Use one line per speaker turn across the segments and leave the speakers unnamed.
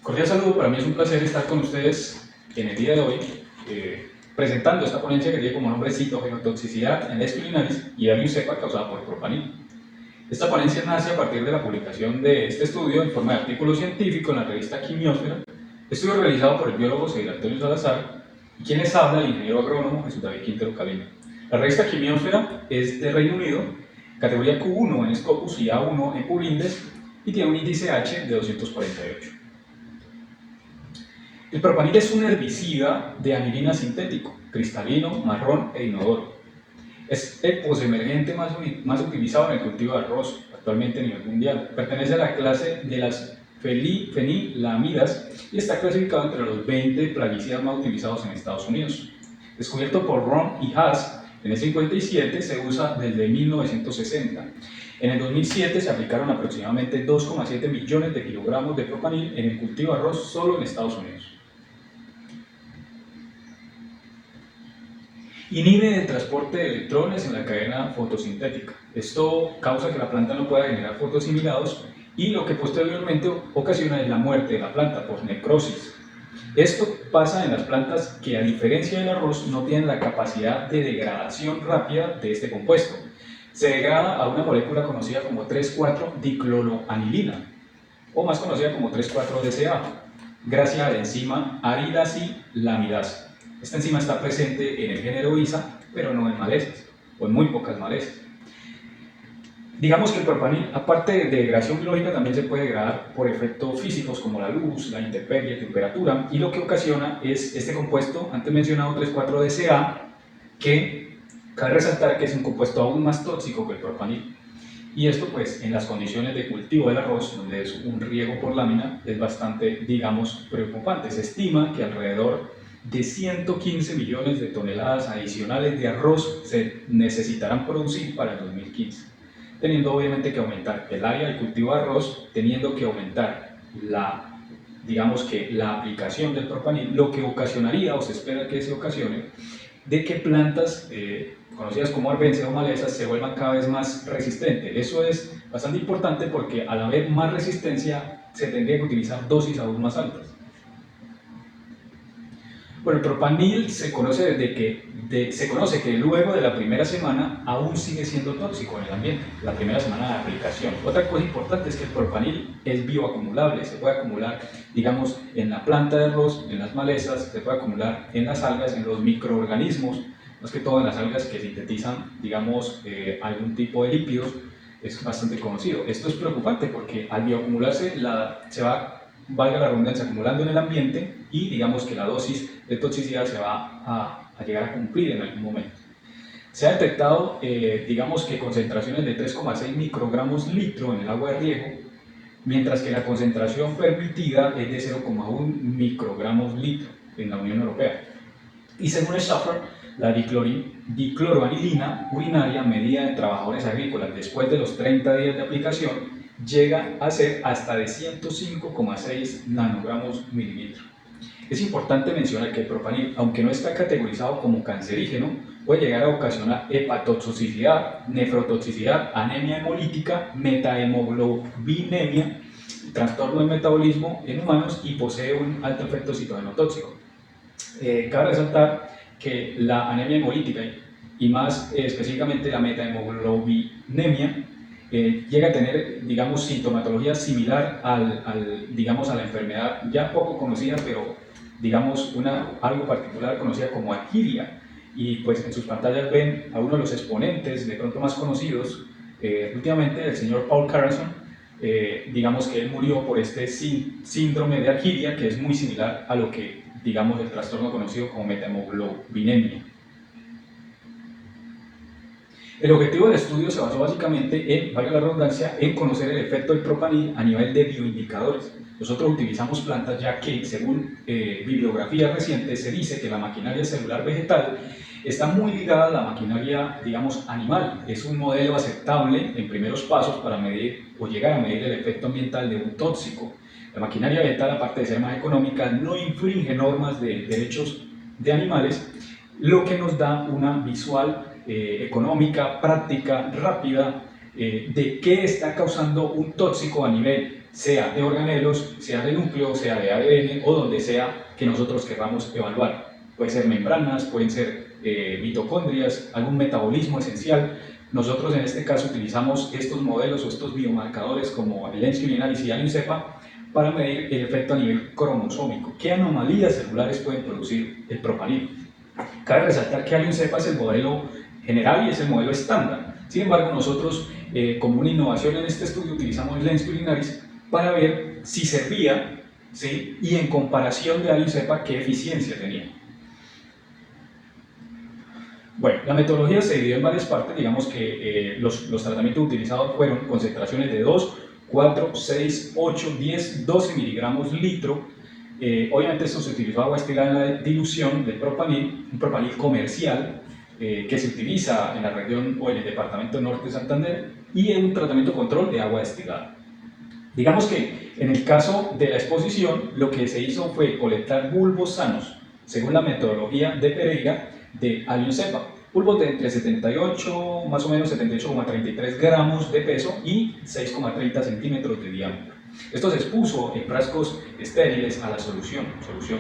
Cordial saludo, para mí es un placer estar con ustedes en el día de hoy presentando esta ponencia que tiene como nombre Citogenotoxicidad en Les culinaris y Avium cepa causada por propanil. Esta ponencia nace a partir de la publicación de este estudio en forma de artículo científico en la revista Quimiosfera, estudio realizado por el biólogo Cedric Antonio Salazar y quien les habla el ingeniero agrónomo Jesús David Quintero Calino. La revista Quimiosfera es de Reino Unido, categoría Q1 en Scopus y A1 en PubIndex y tiene un índice H de 248. El propanil es un herbicida de anilina sintético, cristalino, marrón e inodoro. Es el posemergente más utilizado en el cultivo de arroz actualmente a nivel mundial. Pertenece a la clase de las fenilamidas y está clasificado entre los 20 plaguicidas más utilizados en Estados Unidos. Descubierto por Ron y Haas en el 57, se usa desde 1960. En el 2007 se aplicaron aproximadamente 2,7 millones de kilogramos de propanil en el cultivo de arroz solo en Estados Unidos. Inhibe el transporte de electrones en la cadena fotosintética. Esto causa que la planta no pueda generar fotosimilados y lo que posteriormente ocasiona es la muerte de la planta por necrosis. Esto pasa en las plantas que, a diferencia del arroz, no tienen la capacidad de degradación rápida de este compuesto. Se degrada a una molécula conocida como 3,4-dicloroanilina, o más conocida como 3,4-DCA, gracias a la enzima aridacilamidasa. Esta enzima está presente en el género ISA, pero no en malezas, o en muy pocas malezas. Digamos que el propanil, aparte de degradación biológica, también se puede degradar por efectos físicos como la luz, la intemperie, temperatura, y lo que ocasiona es este compuesto, antes mencionado 3,4-DCA, que cabe resaltar que es un compuesto aún más tóxico que el propanil. Y esto, pues, en las condiciones de cultivo del arroz, donde es un riego por lámina, es bastante, digamos, preocupante. Se estima que alrededor de 115 millones de toneladas adicionales de arroz se necesitarán producir para el 2015, teniendo obviamente que aumentar el área de cultivo de arroz, teniendo que aumentar la aplicación del propanil, lo que ocasionaría, o se espera que se ocasione, de que plantas conocidas como arbences o malezas se vuelvan cada vez más resistentes. Eso es bastante importante porque al haber más resistencia se tendría que utilizar dosis aún más altas. Bueno, el propanil se conoce que luego de la primera semana aún sigue siendo tóxico en el ambiente, la primera semana de aplicación. Otra cosa importante es que el propanil es bioacumulable, se puede acumular, digamos, en la planta de arroz, en las malezas, se puede acumular en las algas, en los microorganismos, más que todo en las algas que sintetizan, digamos, algún tipo de lípidos, es bastante conocido. Esto es preocupante porque al bioacumularse se va, valga la redundancia, acumulando en el ambiente y digamos que la dosis de toxicidad se va a llegar a cumplir en algún momento. Se ha detectado, digamos que concentraciones de 3,6 microgramos litro en el agua de riego, mientras que la concentración permitida es de 0,1 microgramos litro en la Unión Europea. Y según Schaffer, la dicloroanilina urinaria medida en trabajadores agrícolas después de los 30 días de aplicación llega a ser hasta de 105,6 nanogramos mililitro. Es importante mencionar que el propanil, aunque no está categorizado como cancerígeno, puede llegar a ocasionar hepatotoxicidad, nefrotoxicidad, anemia hemolítica, metahemoglobinemia, trastorno del metabolismo en humanos y posee un alto efecto citogenotóxico. Cabe resaltar que la anemia hemolítica y más específicamente la metahemoglobinemia llega a tener, digamos, sintomatología similar a la enfermedad ya poco conocida, pero digamos algo particular conocida como arquidia. Y pues en sus pantallas ven a uno de los exponentes de pronto más conocidos últimamente, el señor Paul Carlson. Digamos que él murió por este síndrome de arquidia, que es muy similar a lo que, digamos, el trastorno conocido como metahemoglobinemia. El objetivo del estudio se basó básicamente en, valga la redundancia, en conocer el efecto del propanil a nivel de bioindicadores. Nosotros utilizamos plantas ya que, según bibliografía reciente, se dice que la maquinaria celular vegetal está muy ligada a la maquinaria, digamos, animal. Es un modelo aceptable en primeros pasos para medir o llegar a medir el efecto ambiental de un tóxico. La maquinaria vegetal, aparte de ser más económica, no infringe normas de derechos de animales, lo que nos da una visual económica, práctica, rápida, de qué está causando un tóxico a nivel sea de organelos, sea de núcleo, sea de ADN o donde sea que nosotros queramos evaluar. Puede ser membranas, pueden ser mitocondrias, algún metabolismo esencial. Nosotros en este caso utilizamos estos modelos o estos biomarcadores como el Lens Culinaris y Alin-Cepa para medir el efecto a nivel cromosómico. ¿Qué anomalías celulares pueden producir el propanil? Cabe resaltar que Alin-Cepa es el modelo general y es el modelo estándar. Sin embargo, nosotros como una innovación en este estudio utilizamos el Lens Culinaris para ver si servía, ¿sí? Y en comparación de Alin-Cepa qué eficiencia tenía. Bueno, la metodología se dividió en varias partes. Digamos que los tratamientos utilizados fueron concentraciones de 2, 4, 6, 8, 10, 12 miligramos litro. Obviamente esto se utilizó agua destilada en la dilución del propanil, un propanil comercial que se utiliza en la región o en el departamento norte de Santander, y en un tratamiento control de agua destilada. Digamos que en el caso de la exposición lo que se hizo fue colectar bulbos sanos, según la metodología de Pereira, de Alin-Cepa, bulbos de entre 78, más o menos 78,33 gramos de peso y 6,30 centímetros de diámetro. Esto se expuso en frascos estériles a la solución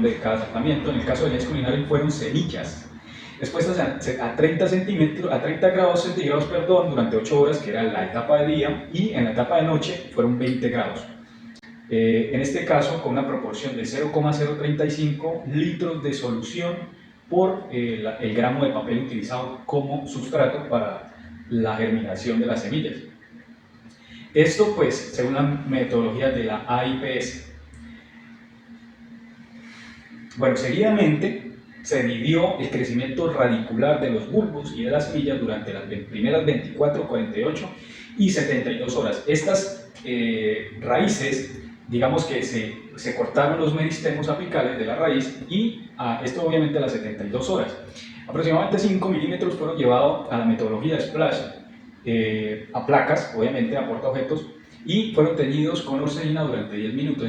de cada tratamiento. En el caso del Lens Culinaris fueron semillas expuestas a 30 grados centígrados durante 8 horas, que era la etapa de día, y en la etapa de noche fueron 20 grados. En este caso, con una proporción de 0,035 litros de solución por el gramo de papel utilizado como sustrato para la germinación de las semillas. Esto pues según la metodología de la AIPS. Bueno, seguidamente se midió el crecimiento radicular de los bulbos y de las semillas durante las primeras 24, 48 y 72 horas. Estas raíces, digamos que se cortaron los meristemos apicales de la raíz, y esto obviamente a las 72 horas. Aproximadamente 5 milímetros fueron llevados a la metodología de Splash, a placas, obviamente a portaobjetos, y fueron teñidos con orselina durante 10 minutos.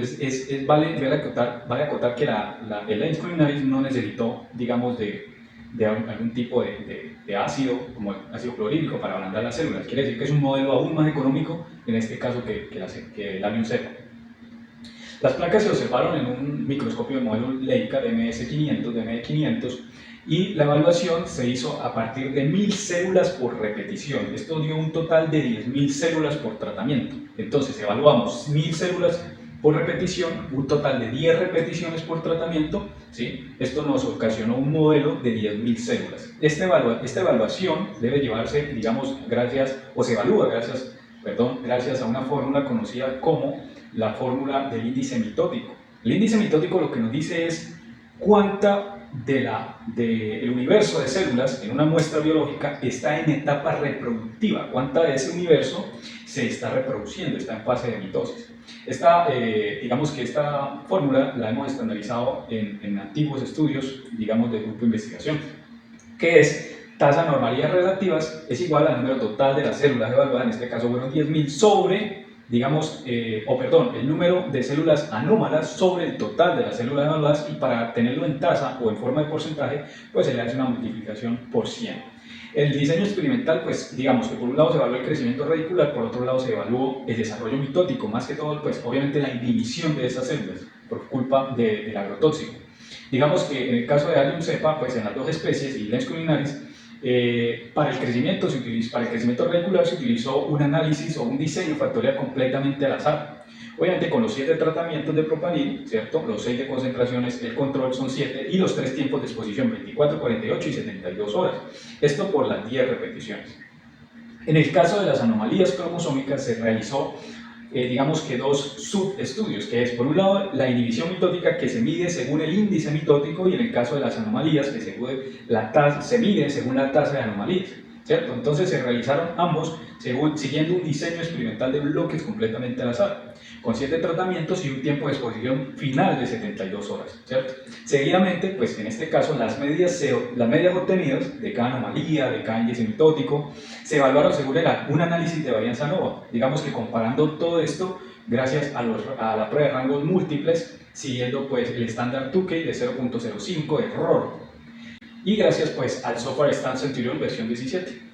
Vale acotar que el Lens Culinaris no necesitó, digamos, de algún tipo de ácido, como el ácido clorhídrico, para ablandar las células. Quiere decir que es un modelo aún más económico, en este caso, que el Alin-Cepa. Las placas se observaron en un microscopio de modelo Leica de ME500, y la evaluación se hizo a partir de 1000 células por repetición. Esto dio un total de 10.000 células por tratamiento. Entonces evaluamos 1000 células por repetición, un total de 10 repeticiones por tratamiento, ¿sí? Esto nos ocasionó un modelo de 10.000 células. Esta evaluación debe llevarse, digamos, se evalúa gracias a una fórmula conocida como la fórmula del índice mitótico. El índice mitótico lo que nos dice es cuánta del universo de células en una muestra biológica está en etapa reproductiva, cuánta de ese universo se está reproduciendo, está en fase de mitosis. Digamos que esta fórmula la hemos estandarizado en antiguos estudios, digamos, de grupo de investigación, que es tasa de normalidades relativas es igual al número total de las células evaluadas, en este caso fueron 10.000, sobre, digamos, el número de células anómalas sobre el total de las células evaluadas, y para tenerlo en tasa o en forma de porcentaje, pues se le hace una multiplicación por 100. El diseño experimental, pues digamos que por un lado se evaluó el crecimiento radicular, por otro lado se evaluó el desarrollo mitótico, más que todo, pues obviamente la inhibición de esas células por culpa del agrotóxico. Digamos que en el caso de Alin-Cepa, pues en las dos especies y Lens Culinaris, para el crecimiento radicular se utilizó un análisis o un diseño factorial completamente al azar. Obviamente con los 7 tratamientos de propanil, ¿cierto? Los 6 de concentraciones, el control son 7, y los 3 tiempos de exposición, 24, 48 y 72 horas. Esto por las 10 repeticiones. En el caso de las anomalías cromosómicas se realizó digamos que 2 subestudios, que es por un lado la inhibición mitótica, que se mide según el índice mitótico, y en el caso de las anomalías que se mide según la tasa de anomalías, ¿cierto? Entonces se realizaron ambos siguiendo un diseño experimental de bloques completamente al azar, con 7 tratamientos y un tiempo de exposición final de 72 horas, ¿cierto? Seguidamente, pues en este caso las medias obtenidas de cada anomalía, de cada índice mitótico, se evaluaron según un análisis de varianza ANOVA. Digamos que comparando todo esto gracias a la prueba de rangos múltiples, siguiendo pues el estándar Tukey de 0.05 de error, y gracias pues al software Stan Centurion versión 17.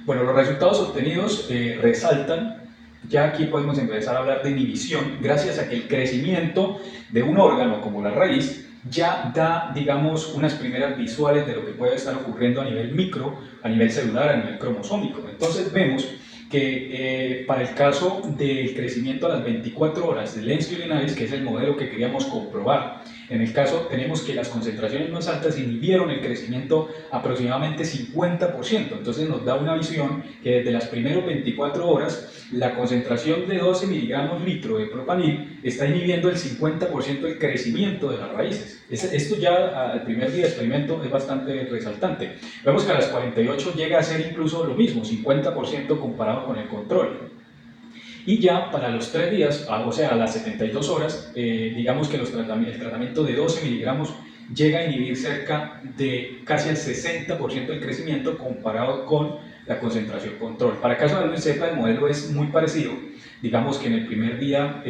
Bueno, los resultados obtenidos resaltan, ya aquí podemos empezar a hablar de inhibición, gracias a que el crecimiento de un órgano como la raíz ya da, digamos, unas primeras visuales de lo que puede estar ocurriendo a nivel micro, a nivel celular, a nivel cromosómico. Entonces vemos que para el caso del crecimiento a las 24 horas del Lens urinaris, que es el modelo que queríamos comprobar, en el caso tenemos que las concentraciones más altas inhibieron el crecimiento aproximadamente 50%, entonces nos da una visión que desde las primeras 24 horas la concentración de 12 miligramos litro de propanil está inhibiendo el 50% del crecimiento de las raíces. Esto ya al primer día de experimento es bastante resaltante. Vemos que a las 48 llega a ser incluso lo mismo, 50% comparado con el control. Y ya para los 3 días, o sea, a las 72 horas, digamos que el tratamiento de 12 miligramos llega a inhibir cerca de casi el 60% del crecimiento comparado con la concentración control. Para el caso de la cepa, el modelo es muy parecido. Digamos que en el primer día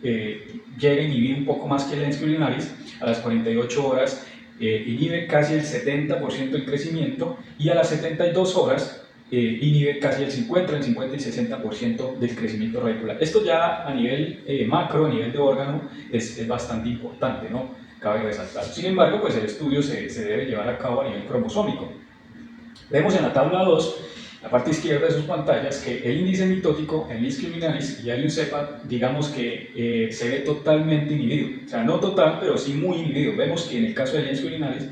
llega a inhibir un poco más que el Lens urinaris, a las 48 horas inhibe casi el 70% del crecimiento y a las 72 horas inhibe casi el 50 y 60% del crecimiento radicular. Esto ya a nivel macro, a nivel de órgano, es bastante importante, ¿no? Cabe resaltar. Sin embargo, pues el estudio se debe llevar a cabo a nivel cromosómico. Vemos en la tabla 2, la parte izquierda de sus pantallas, que el índice mitótico en Lens urinaris y Allium cepa, digamos que se ve totalmente inhibido. O sea, no total, pero sí muy inhibido. Vemos que en el caso de Lens urinaris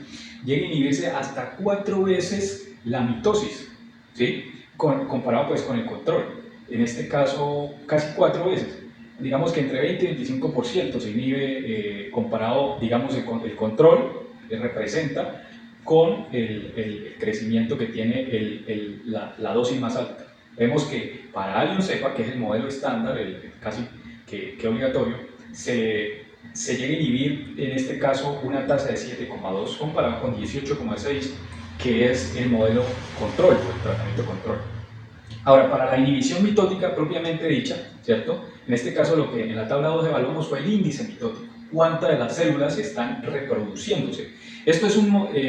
llega a inhibirse hasta 4 veces la mitosis, ¿sí? Comparado pues con el control. En este caso, casi 4 veces. Digamos que entre 20 y 25% se inhibe comparado, digamos, el control que representa con el crecimiento que tiene la dosis más alta. Vemos que para Allium cepa, que es el modelo estándar, casi que obligatorio, se llega a inhibir en este caso una tasa de 7,2 comparado con 18,6, que es el modelo control, el tratamiento control. Ahora, para la inhibición mitótica propiamente dicha, ¿cierto? En este caso lo que en la tabla 2 evaluamos fue el índice mitótico, cuántas de las células están reproduciéndose. Esto es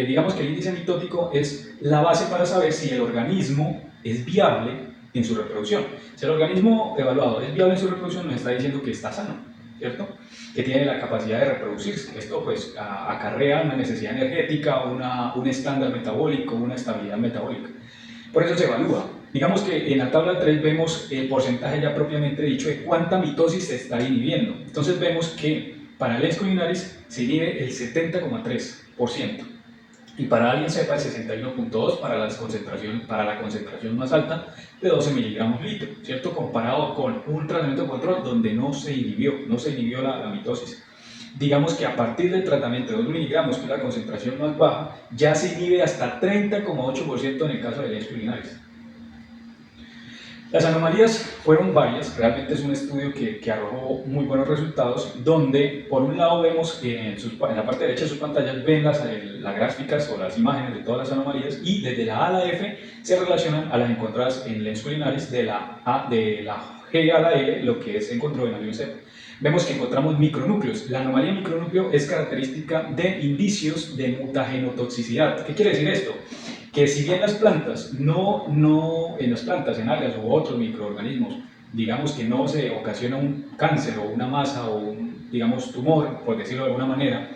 digamos que el índice mitótico es la base para saber si el organismo es viable en su reproducción. Si el organismo evaluado es viable en su reproducción, nos está diciendo que está sano, ¿cierto? Que tiene la capacidad de reproducirse. Esto pues acarrea una necesidad energética, un estándar metabólico, una estabilidad metabólica. Por eso se evalúa. Digamos que en la tabla 3 vemos el porcentaje ya propiamente dicho de cuánta mitosis se está inhibiendo. Entonces vemos que para el Lens urinaris se inhibe el 70,3% y para Allium cepa el 61,2% para la concentración más alta de 12 miligramos litro, ¿cierto? Comparado con un tratamiento de control donde no se inhibió la mitosis. Digamos que a partir del tratamiento de 2 miligramos, que es la concentración más baja, ya se inhibe hasta 30,8% en el caso del Lens urinaris. Las anomalías fueron varias, realmente es un estudio que arrojó muy buenos resultados, donde por un lado vemos en la parte derecha de sus pantallas ven las gráficas o las imágenes de todas las anomalías y desde la A a la F se relacionan a las encontradas en Lens urinaris, de la G a la L, lo que se encontró en Allium cepa. Vemos que encontramos micronúcleos. La anomalía micronúcleo es característica de indicios de mutagenotoxicidad. ¿Qué quiere decir esto? Que si bien las plantas, en algas u otros microorganismos, digamos que no se ocasiona un cáncer o una masa o un, digamos, tumor, por decirlo de alguna manera,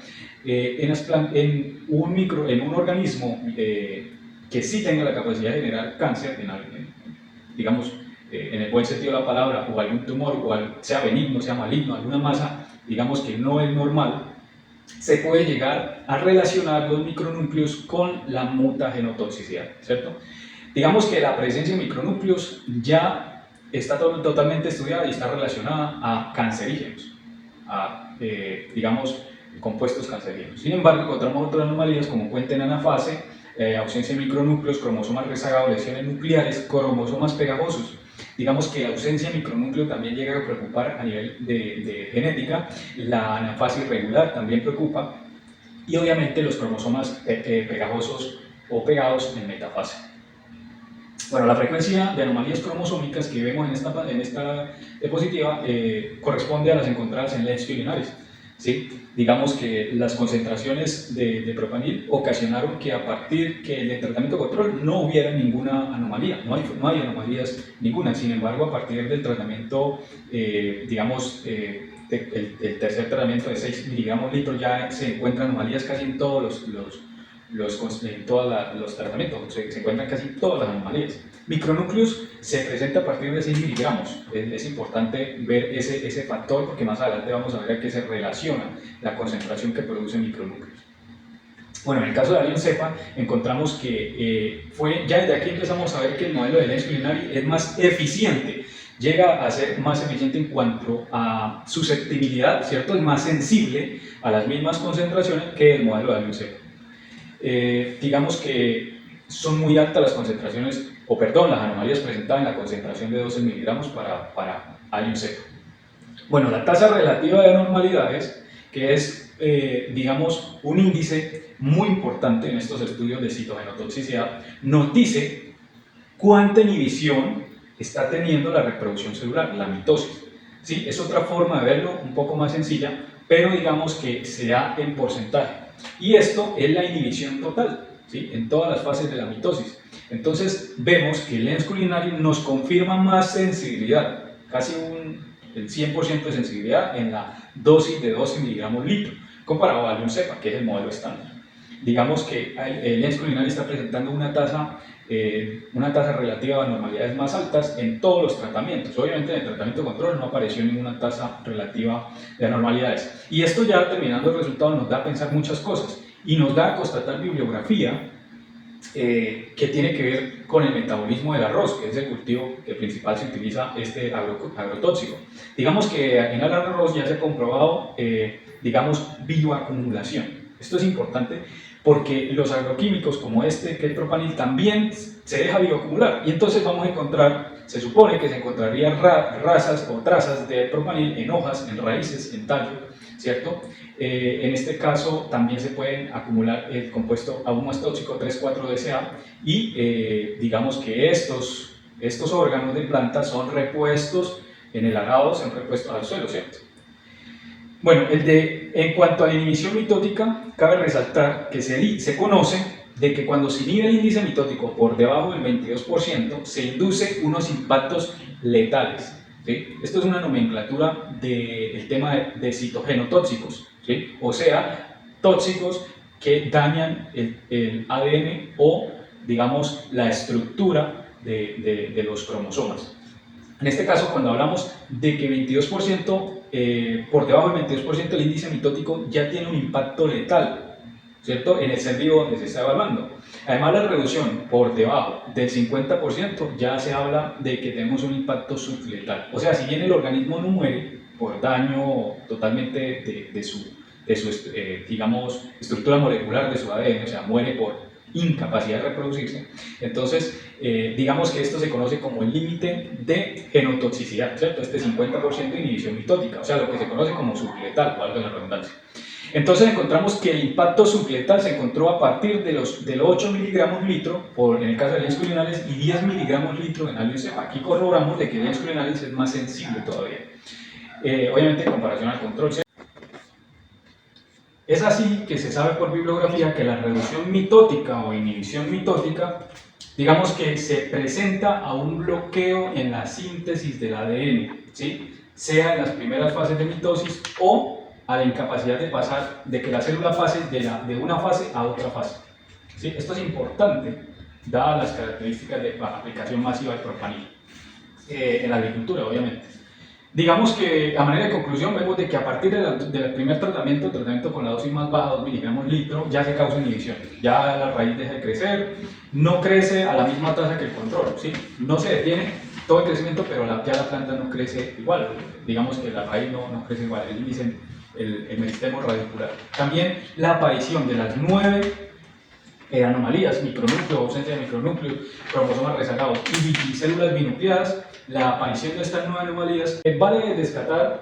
en un organismo que sí tenga la capacidad de generar cáncer, digamos, en el buen sentido de la palabra, o algún tumor, o sea benigno, sea maligno, alguna masa, digamos que no es normal, se puede llegar a relacionar los micronúcleos con la mutagenotoxicidad, ¿cierto? Digamos que la presencia de micronúcleos ya está totalmente estudiada y está relacionada a cancerígenos, digamos, compuestos cancerígenos. Sin embargo, encontramos otras anomalías como puente en anafase, ausencia de micronúcleos, cromosomas rezagados, lesiones nucleares, cromosomas pegajosos. Digamos que la ausencia de micronúcleo también llega a preocupar a nivel de genética, la anafase irregular también preocupa y obviamente los cromosomas pegajosos o pegados en metafase. Bueno, la frecuencia de anomalías cromosómicas que vemos en esta diapositiva corresponde a las encontradas en Lens urinaris. ¿sí? Digamos que las concentraciones de propanil ocasionaron que a partir que del tratamiento control no hubiera ninguna anomalía, no hay anomalías ninguna. Sin embargo, a partir del tratamiento, el tercer tratamiento de 6 miligramos litro ya se encuentran anomalías casi en todos en todos los tratamientos, se encuentran casi todas las anomalías. Micronucleus se presenta a partir de 6 miligramos. Es importante ver ese factor porque más adelante vamos a ver a qué se relaciona la concentración que produce micronúcleos. Bueno, en el caso de Allium cepa encontramos que ya desde aquí empezamos a ver que el modelo de Lenz Culinary es más eficiente, llega a ser más eficiente en cuanto a susceptibilidad, ¿cierto? Es más sensible a las mismas concentraciones que el modelo de Allium cepa. Digamos que son muy altas las concentraciones, las anomalías presentadas en la concentración de 12 miligramos para Allium cepa. Bueno, la tasa relativa de anormalidades, que es, digamos, un índice muy importante en estos estudios de citogenotoxicidad, nos dice cuánta inhibición está teniendo la reproducción celular, la mitosis. ¿Sí? Es otra forma de verlo, un poco más sencilla, pero digamos que se da en porcentaje. Y esto es la inhibición total, ¿sí? En todas las fases de la mitosis. Entonces vemos que el Lenz Culinary nos confirma más sensibilidad, casi el 100% de sensibilidad en la dosis de 12 miligramos litro, comparado a Allium cepa, que es el modelo estándar. Digamos que el Lenz Culinary está presentando una tasa relativa de anormalidades más altas en todos los tratamientos. Obviamente en el tratamiento de control no apareció ninguna tasa relativa de anormalidades. Y esto ya terminando el resultado nos da a pensar muchas cosas y nos da a constatar bibliografía que tiene que ver con el metabolismo del arroz, que es el cultivo que principal se utiliza agrotóxico. Digamos que en el arroz ya se ha comprobado, bioacumulación. Esto es importante porque los agroquímicos como que el propanil, también se deja bioacumular y entonces vamos a encontrar, se supone que se encontrarían razas o trazas de propanil en hojas, en raíces, en tallo, ¿cierto? En este caso también se pueden acumular el compuesto aún más tóxico 3,4-DCA y digamos que estos órganos de planta son repuestos en el arado, son repuestos al suelo, ¿cierto? Bueno, en cuanto a la inhibición mitótica, cabe resaltar que se conoce de que cuando se inhibe el índice mitótico por debajo del 22%, se induce unos impactos letales. ¿Sí? Esto es una nomenclatura del tema de citogenotóxicos, ¿sí? O sea, tóxicos que dañan el ADN o, digamos, la estructura de los cromosomas. En este caso, cuando hablamos de que 22%, por debajo del 22% el índice mitótico ya tiene un impacto letal, ¿cierto? En el ser vivo donde se está evaluando. Además, la reducción por debajo del 50% ya se habla de que tenemos un impacto subletal. O sea, si bien el organismo no muere por daño totalmente de su estructura molecular de su ADN, o sea, muere por incapacidad de reproducirse, entonces digamos que esto se conoce como el límite de genotoxicidad, ¿cierto? Este 50% de inhibición mitótica, o sea, lo que se conoce como subletal, valga la redundancia. Entonces encontramos que el impacto subletal se encontró a partir de los 8 miligramos litro, en el caso de Lenz Culinary, y 10 miligramos litro en Allium cepa. Aquí corroboramos de que Lenz Culinary es más sensible todavía, obviamente en comparación al control. Es así que se sabe por bibliografía que la reducción mitótica o inhibición mitótica, digamos que se presenta a un bloqueo en la síntesis del ADN, ¿sí? Sea en las primeras fases de mitosis o a la incapacidad de pasar, de que la célula pase de una fase a otra fase. ¿Sí? Esto es importante, dadas las características de aplicación masiva del propanil en la agricultura, obviamente. Digamos que a manera de conclusión vemos de que a partir del primer tratamiento con la dosis más baja, 2 miligramos litro, ya se causa inhibición, ya la raíz deja de crecer, no crece a la misma tasa que el control, ¿sí? No se detiene todo el crecimiento, pero ya la planta no crece igual, digamos que la raíz no crece igual, el meristemo radicular. También la aparición de las 9 anomalías, micronúcleos, ausencia de micronúcleos, cromosomas rezagados y células binucleadas, la aparición de estas nuevas anomalías, vale rescatar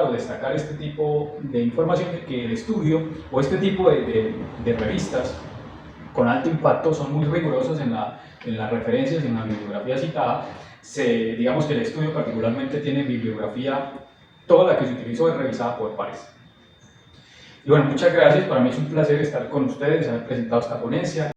o destacar este tipo de información de que el estudio o este tipo de revistas con alto impacto son muy rigurosos en las referencias, en la bibliografía citada. Digamos que el estudio particularmente tiene bibliografía toda la que se utilizó es revisada por pares. Y bueno, muchas gracias, para mí es un placer estar con ustedes, haber presentado esta ponencia.